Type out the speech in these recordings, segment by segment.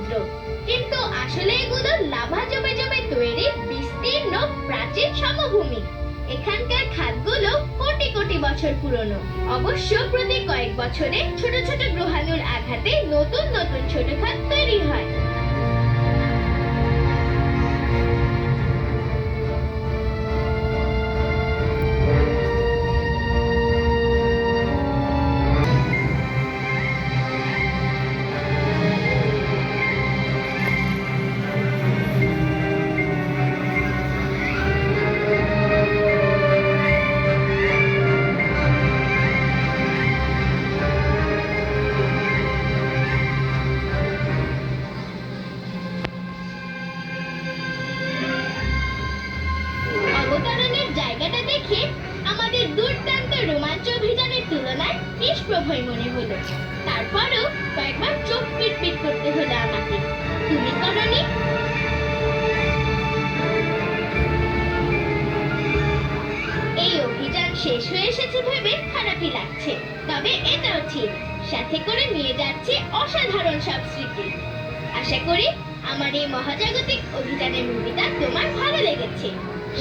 সমুদ্র, কিন্তু আসলে এগুলো লাভা জমে জমে তৈরি বিস্তীর্ণ প্রাচীন সমভূমি। এখানকার খাদগুলো কোটি কোটি বছর পুরনো। অবশ্য প্রতি কয়েক বছরে ছোট ছোট গ্রহাণুর আঘাতে নতুন নতুন ছোট খাদ তৈরি হয়। অবতরণের জায়গাটা দেখে আমাদের দুর্দান্ত রোমাঞ্চ অভিযানের তুলনায় নিষ্প্রভই মনে হলো। তারপরও কয়েকবার চোখ পিটপিট করতে হলো আমাকে। তুমি করনি? এই অভিযান শেষ হয়ে এসেছে ভেবে খারাপই লাগছে, তবে এটাও ঠিক, সাথে করে নিয়ে যাচ্ছে অসাধারণ সব স্মৃতি। আশা করি আমার এই মহাজাগতিক অভিযানের মুভিটা তোমার ভালো লেগেছে।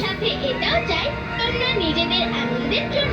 সাথে এটাও চাই তোমরা নিজেদের আনন্দের জন্য